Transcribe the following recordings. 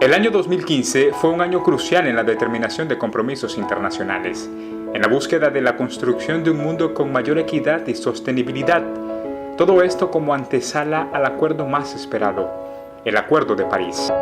El año 2015 fue un año crucial en la determinación de compromisos internacionales, en la búsqueda de la construcción de un mundo con mayor equidad y sostenibilidad. Todo esto como antesala al acuerdo más esperado, el Acuerdo de París.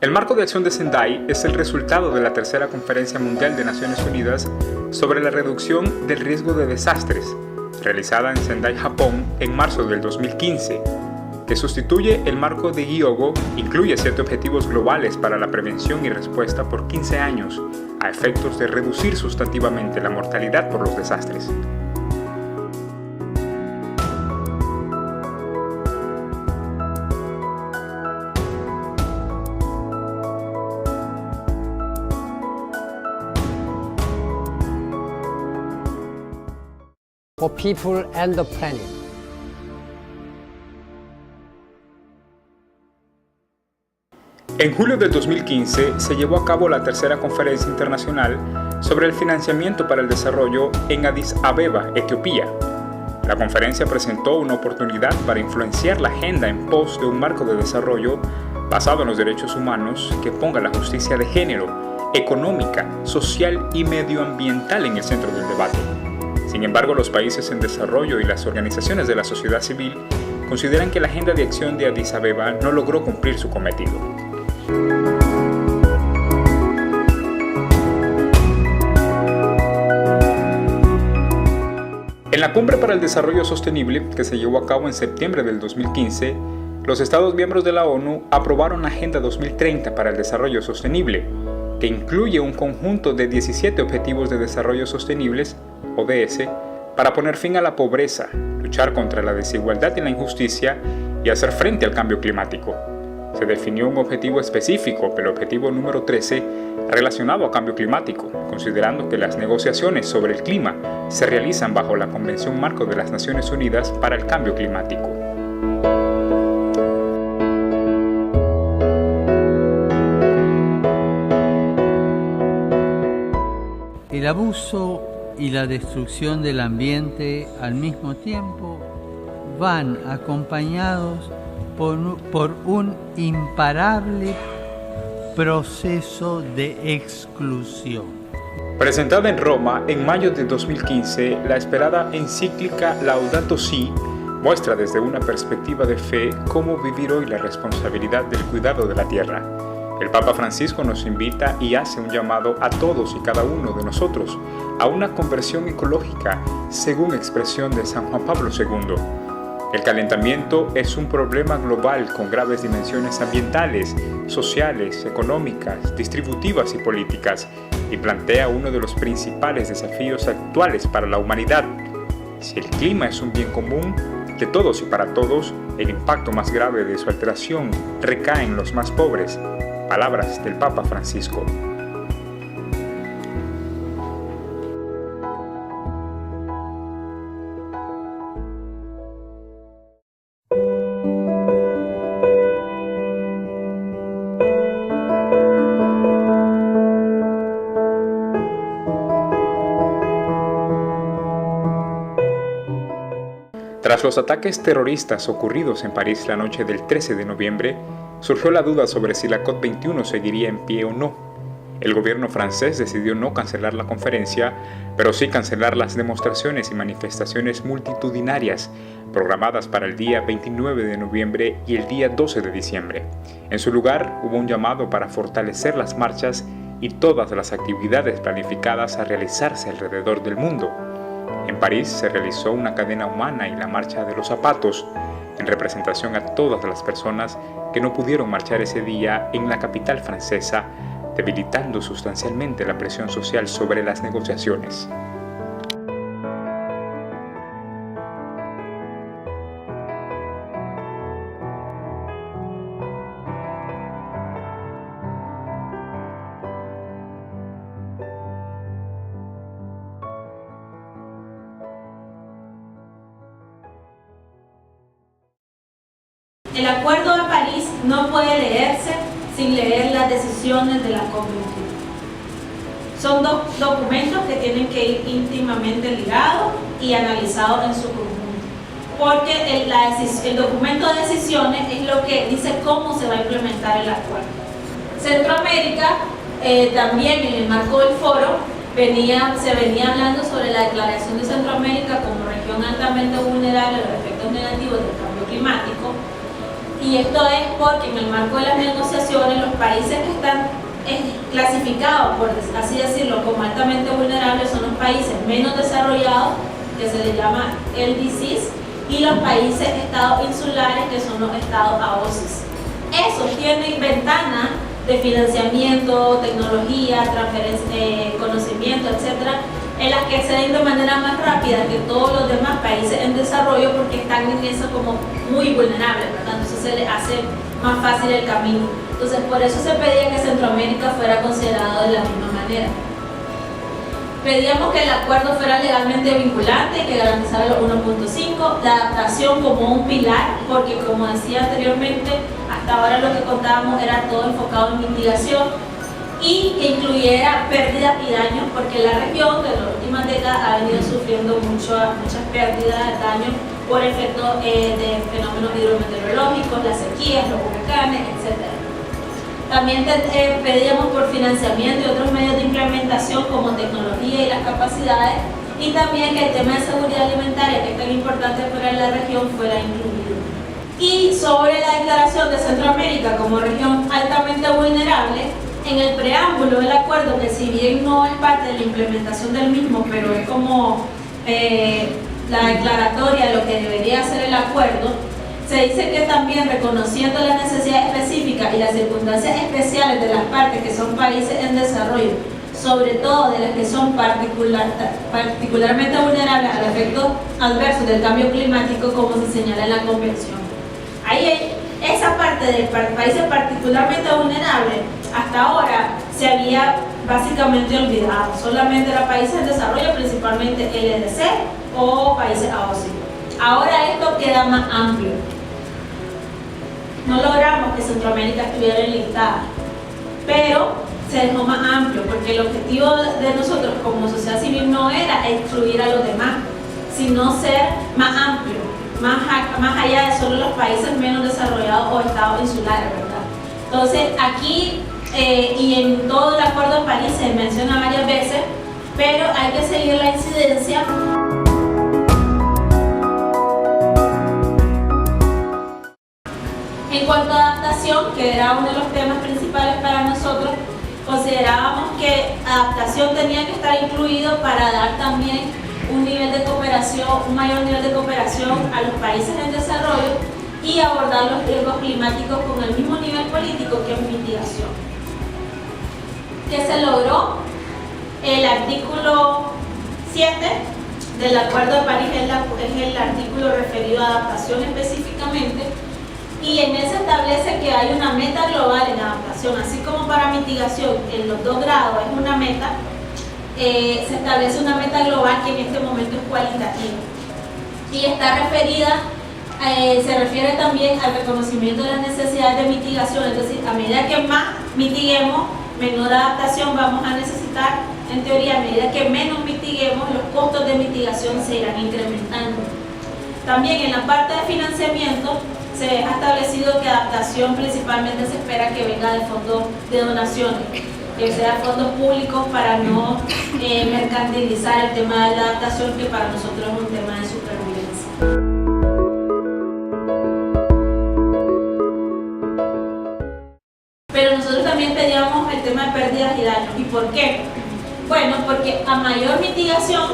El marco de acción de Sendai es el resultado de la tercera Conferencia Mundial de Naciones Unidas sobre la reducción del riesgo de desastres, realizada en Sendai, Japón, en marzo del 2015, que sustituye el marco de Hyogo, incluye 7 objetivos globales para la prevención y respuesta por 15 años, a efectos de reducir sustantivamente la mortalidad por los desastres. For people and the planet. En julio de 2015 se llevó a cabo la tercera conferencia internacional sobre el financiamiento para el desarrollo en Addis Abeba, Etiopía. La conferencia presentó una oportunidad para influenciar la agenda en pos de un marco de desarrollo basado en los derechos humanos que ponga la justicia de género, económica, social y medioambiental en el centro del debate. Sin embargo, los países en desarrollo y las organizaciones de la sociedad civil consideran que la agenda de acción de Addis Abeba no logró cumplir su cometido. En la Cumbre para el Desarrollo Sostenible, que se llevó a cabo en septiembre del 2015, los Estados miembros de la ONU aprobaron la Agenda 2030 para el Desarrollo Sostenible, que incluye un conjunto de 17 Objetivos de Desarrollo Sostenibles, ODS, para poner fin a la pobreza, luchar contra la desigualdad y la injusticia y hacer frente al cambio climático. Se definió un objetivo específico, el objetivo número 13, relacionado a cambio climático, considerando que las negociaciones sobre el clima se realizan bajo la Convención Marco de las Naciones Unidas para el Cambio Climático. El abuso y la destrucción del ambiente al mismo tiempo van acompañados por un imparable proceso de exclusión. Presentada en Roma en mayo de 2015, la esperada encíclica Laudato Si muestra desde una perspectiva de fe cómo vivir hoy la responsabilidad del cuidado de la tierra. El Papa Francisco nos invita y hace un llamado a todos y cada uno de nosotros a una conversión ecológica, según expresión de San Juan Pablo II. El calentamiento es un problema global con graves dimensiones ambientales, sociales, económicas, distributivas y políticas, y plantea uno de los principales desafíos actuales para la humanidad. Si el clima es un bien común, de todos y para todos, el impacto más grave de su alteración recae en los más pobres. Palabras del Papa Francisco. Tras los ataques terroristas ocurridos en París la noche del 13 de noviembre, surgió la duda sobre si la COP21 seguiría en pie o no. El gobierno francés decidió no cancelar la conferencia, pero sí cancelar las demostraciones y manifestaciones multitudinarias programadas para el día 29 de noviembre y el día 12 de diciembre. En su lugar, hubo un llamado para fortalecer las marchas y todas las actividades planificadas a realizarse alrededor del mundo. En París se realizó una cadena humana y la Marcha de los Zapatos, en representación a todas las personas que no pudieron marchar ese día en la capital francesa, debilitando sustancialmente la presión social sobre las negociaciones. El Acuerdo de París no puede leerse sin leer las decisiones de la COP21. Son dos documentos que tienen que ir íntimamente ligados y analizados en su conjunto, porque el documento de decisiones es lo que dice cómo se va a implementar el acuerdo. Centroamérica, también en el marco del foro, se venía hablando sobre la declaración de Centroamérica como región altamente vulnerable a los efectos negativos del cambio climático, y esto es porque en el marco de las negociaciones los países que están clasificados, por así decirlo, como altamente vulnerables son los países menos desarrollados, que se les llama LDCs, y los países estados insulares, que son los estados AOSIS. Esos tienen ventanas de financiamiento, tecnología, transferencia, conocimiento, etcétera, en las que acceden de manera más rápida que todos los demás países en desarrollo, porque están en eso como muy vulnerables, ¿verdad? Entonces se les hace más fácil el camino. Entonces por eso se pedía que Centroamérica fuera considerado de la misma manera. Pedíamos que el acuerdo fuera legalmente vinculante y que garantizara los 1.5, la adaptación como un pilar, porque como decía anteriormente, hasta ahora lo que contábamos era todo enfocado en mitigación, y que incluyera pérdidas y daños, porque la región de las últimas décadas ha venido sufriendo muchas pérdidas, daños por efecto de fenómenos hidrometeorológicos, las sequías, los huracanes, etc. También pedíamos por financiamiento y otros medios de implementación como tecnología y las capacidades, y también que el tema de seguridad alimentaria, que es tan importante para la región, fuera incluido. Y sobre la declaración de Centroamérica como región altamente vulnerable, en el preámbulo del acuerdo, que si bien no es parte de la implementación del mismo, pero es como la declaratoria de lo que debería ser el acuerdo, se dice que también reconociendo las necesidades específicas y las circunstancias especiales de las partes que son países en desarrollo, sobre todo de las que son particularmente vulnerables a los efectos adversos del cambio climático, como se señala en la Convención. Ahí hay esa parte de países particularmente vulnerables, hasta ahora se había básicamente olvidado, solamente era países en desarrollo, principalmente LDC o países AOSI. Ahora esto queda más amplio. No logramos que Centroamérica estuviera enlistada, pero se dejó más amplio, porque el objetivo de nosotros como sociedad civil no era excluir a los demás, sino ser más amplio, más allá de solo los países menos desarrollados o estados insulares, ¿verdad? Entonces aquí y en todo el Acuerdo de París se menciona varias veces, pero hay que seguir la incidencia. En cuanto a adaptación, que era uno de los temas principales para nosotros, considerábamos que adaptación tenía que estar incluido para dar también un nivel de cooperación, un mayor nivel de cooperación a los países en desarrollo y abordar los riesgos climáticos con el mismo nivel político que es mitigación. ¿Qué se logró? El artículo 7 del Acuerdo de París es el artículo referido a adaptación específicamente, y en ese establece que hay una meta global en adaptación, así como para mitigación en los 2 grados es una meta, se establece una meta global que en este momento es cualitativa y está referida, se refiere también al reconocimiento de las necesidades de mitigación, es decir, a medida que más mitiguemos, menor adaptación vamos a necesitar. En teoría, a medida que menos mitiguemos, los costos de mitigación se irán incrementando. También en la parte de financiamiento se ha establecido que adaptación principalmente se espera que venga de fondos de donaciones, que sean fondos públicos para no mercantilizar el tema de la adaptación, que para nosotros es un tema de supervivencia. Pero nosotros también pedíamos el tema de pérdidas y daños. ¿Y por qué? Bueno, porque a mayor mitigación,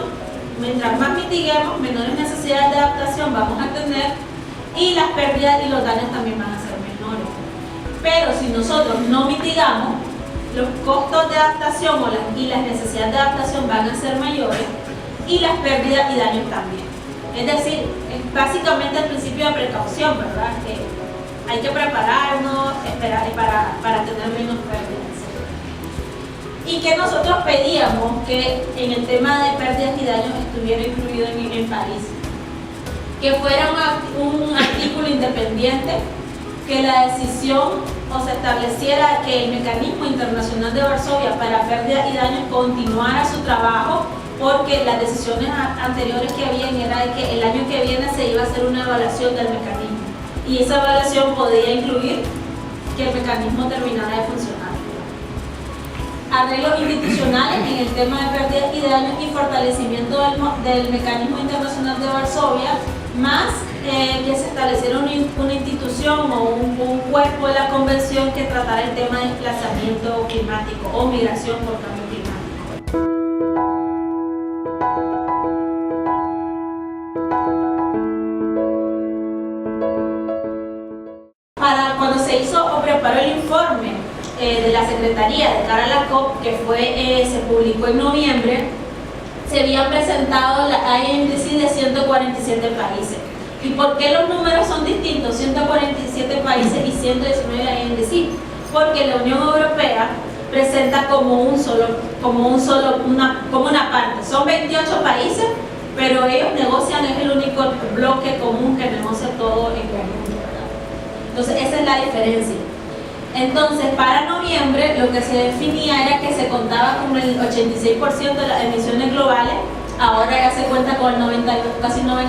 mientras más mitiguemos, menores necesidades de adaptación vamos a tener, y las pérdidas y los daños también van a ser menores. Pero si nosotros no mitigamos, los costos de adaptación y las necesidades de adaptación van a ser mayores, y las pérdidas y daños también. Es decir, es básicamente el principio de precaución, ¿verdad? Que hay que prepararnos, esperar para tener menos pérdidas. Y que nosotros pedíamos que en el tema de pérdidas y daños estuviera incluido en París, que fuera un artículo independiente que la decisión o se estableciera que el Mecanismo Internacional de Varsovia para Pérdidas y Daños continuara su trabajo, porque las decisiones anteriores que habían era de que el año que viene se iba a hacer una evaluación del mecanismo, y esa evaluación podía incluir que el mecanismo terminara de funcionar. Arreglos institucionales en el tema de pérdidas y daños y fortalecimiento del Mecanismo Internacional de Varsovia, más que se estableciera una institución o un cuerpo de la convención que tratara el tema de desplazamiento climático o migración por cambio climático. Para cuando se hizo o preparó el informe de la Secretaría de cara a la COP, que se publicó en noviembre, se habían presentado la INDC de 147 países. ¿Y por qué los números son distintos? 147 países y 119 INDC. Porque la Unión Europea presenta como una parte. Son 28 países, pero ellos negocian, es el único bloque común que negocia todo en conjunto, ¿verdad? Entonces esa es la diferencia. Entonces, para noviembre lo que se definía era que se contaba con el 86% de las emisiones globales, ahora ya se cuenta con el 92, casi 99%.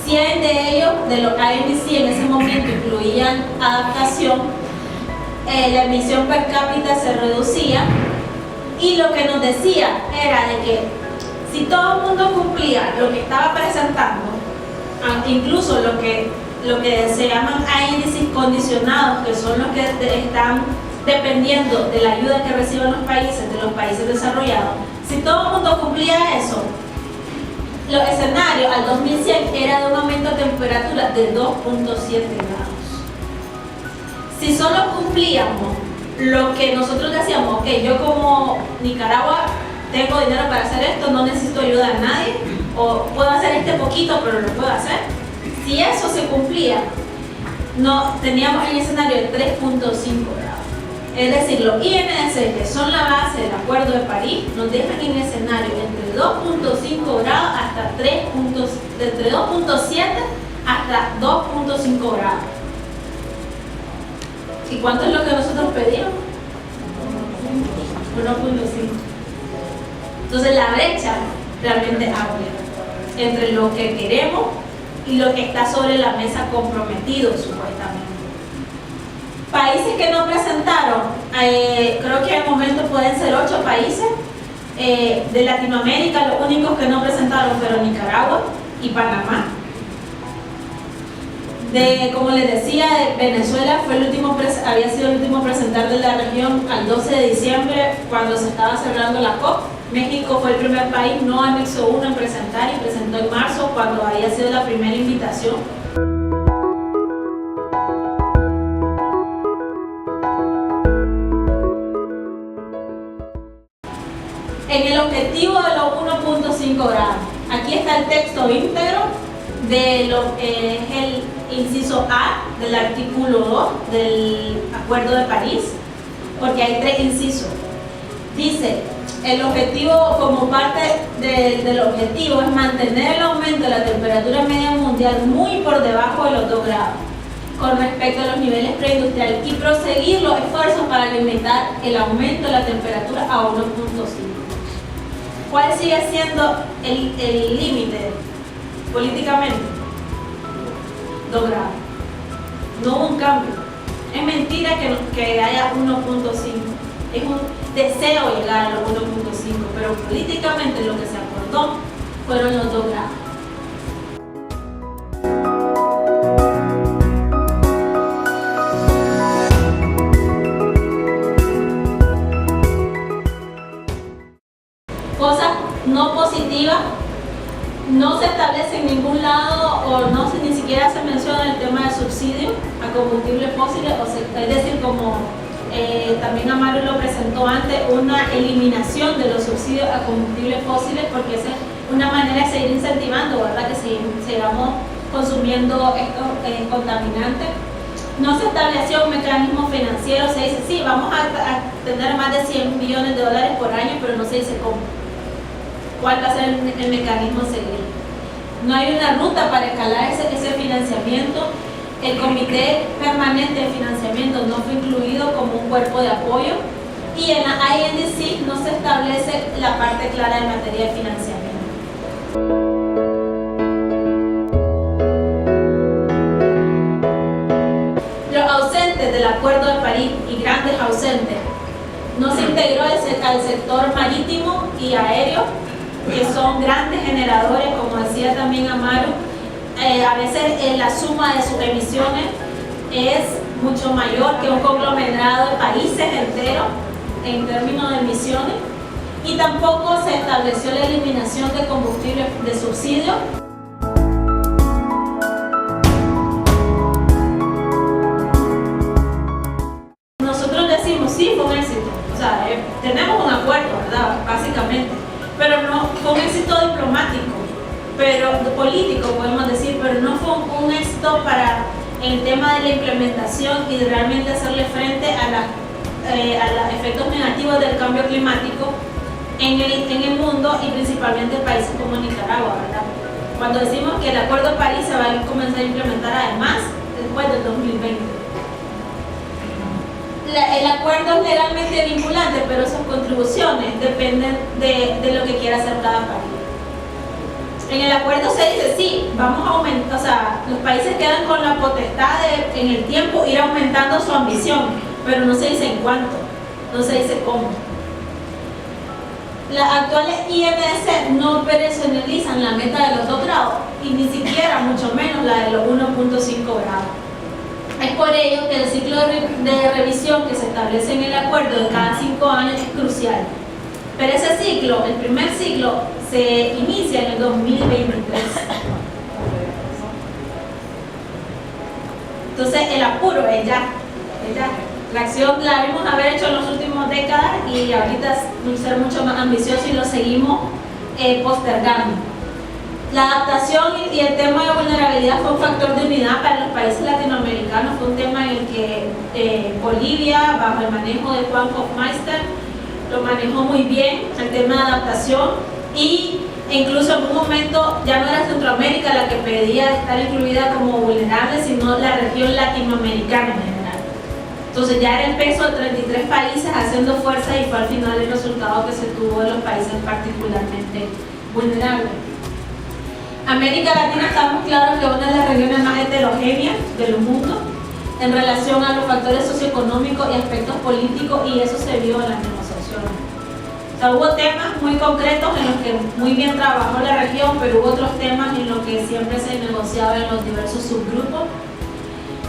100 de ellos, de los INDC en ese momento, incluían adaptación, la emisión per cápita se reducía, y lo que nos decía era de que si todo el mundo cumplía lo que estaba presentando, incluso lo que se llaman índices condicionados, que son los que están dependiendo de la ayuda que reciben de los países desarrollados, si todo el mundo cumplía eso, los escenarios al 2100 era de un aumento de temperatura de 2.7 grados. Si solo cumplíamos lo que nosotros decíamos, ok, yo como Nicaragua tengo dinero para hacer esto, no necesito ayuda de nadie, o puedo hacer este poquito, pero lo puedo hacer. Si eso se cumplía, teníamos el escenario de 3.5 grados. Es decir, los INDC, que son la base del Acuerdo de París, nos dejan en escenario entre 2.5 grados hasta entre 2.7 hasta 2.5 grados. ¿Y cuánto es lo que nosotros pedimos? 1.5. Entonces la brecha realmente es amplia entre lo que queremos y lo que está sobre la mesa comprometido supuestamente. Países que no presentaron, creo que al momento pueden ser 8 países de Latinoamérica. Los únicos que no presentaron fueron Nicaragua y Panamá. Como les decía, Venezuela había sido el último presentar de la región al 12 de diciembre cuando se estaba celebrando la COP. México fue el primer país no anexo 1 en presentar, y presentó en marzo cuando había sido la primera invitación. En el objetivo de los 1.5 grados, aquí está el texto íntegro de lo que es el inciso A del artículo 2 del Acuerdo de París, porque hay 3 incisos. Dice, el objetivo, como parte del objetivo, es mantener el aumento de la temperatura media mundial muy por debajo de los 2 grados con respecto a los niveles preindustriales, y proseguir los esfuerzos para limitar el aumento de la temperatura a 1.5. ¿Cuál sigue siendo el límite políticamente? 2 grados. No hubo un cambio. Es mentira que haya 1.5. Es un deseo llegar a los 1.5, pero políticamente lo que se acordó fueron los 2 grados. Cosas no positivas, no se establece en ningún lado, o ni siquiera se menciona el tema de subsidio a combustibles fósiles, es decir, como también Amaru lo presentó antes, una eliminación de los subsidios a combustibles fósiles, porque esa es una manera de seguir incentivando, ¿verdad?, que sigamos consumiendo estos contaminantes. No se estableció un mecanismo financiero, se dice, sí, vamos a tener más de 100 millones de dólares por año, pero no se dice cómo. ¿Cuál va a ser el mecanismo a seguir? No hay una ruta para escalar ese financiamiento. El Comité Permanente de Financiamiento no fue incluido como un cuerpo de apoyo y en la INDC no se establece la parte clara en materia de financiamiento. Los ausentes del Acuerdo de París y grandes ausentes, no se integró al sector marítimo y aéreo, que son grandes generadores, como decía también Amaru. A veces la suma de sus emisiones es mucho mayor que un conglomerado de países enteros en términos de emisiones, y tampoco se estableció la eliminación de combustibles de subsidio. Nosotros decimos sí, fue un éxito, o sea, tenemos un acuerdo, ¿verdad? Básicamente, pero no fue un éxito diplomático, pero político podemos decir, pero no fue un éxito para el tema de la implementación y de realmente hacerle frente a los efectos negativos del cambio climático en el mundo, y principalmente en países como Nicaragua, ¿verdad? Cuando decimos que el Acuerdo de París se va a comenzar a implementar además después del 2020. El acuerdo es legalmente vinculante, pero sus contribuciones dependen de lo que quiera hacer cada país. En el acuerdo se dice, sí, vamos a aumentar, o sea, los países quedan con la potestad de, en el tiempo, ir aumentando su ambición, pero no se dice en cuánto, no se dice cómo. Las actuales IMS no operacionalizan la meta de los 2 grados, y ni siquiera, mucho menos, la de los 1.5 grados. Es por ello que el ciclo de revisión que se establece en el acuerdo de cada 5 años es crucial. Pero ese ciclo, el primer ciclo, se inicia en el 2023. Entonces el apuro es ya. La acción la debimos haber hecho en las últimas décadas y ahorita ser mucho más ambicioso, y lo seguimos postergando. La adaptación y el tema de vulnerabilidad fue un factor de unidad para los países latinoamericanos. Fue un tema en el que Bolivia, bajo el manejo de Juan Hofmeister, lo manejó muy bien, el tema de adaptación, y incluso en un momento ya no era Centroamérica la que pedía estar incluida como vulnerable, sino la región latinoamericana en general. Entonces ya era el peso de 33 países haciendo fuerza, y fue al final el resultado que se tuvo de los países particularmente vulnerables. América Latina, estamos claros que es una de las regiones más heterogéneas del mundo en relación a los factores socioeconómicos y aspectos políticos, y eso se vio en las negociaciones. O sea, hubo temas muy concretos en los que muy bien trabajó la región, pero hubo otros temas en los que siempre se negociaba en los diversos subgrupos.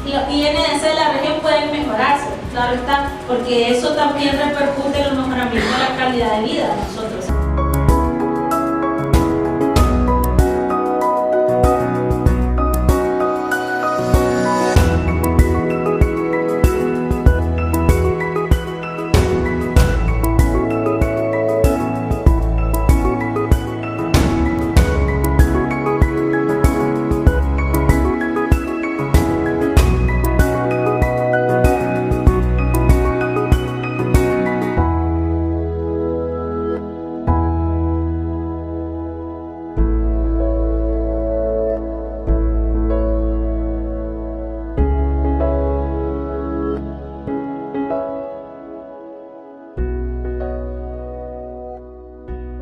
Los INDC de la región pueden mejorarse, claro está, porque eso también repercute en el mejoramiento de la calidad de vida de nosotros.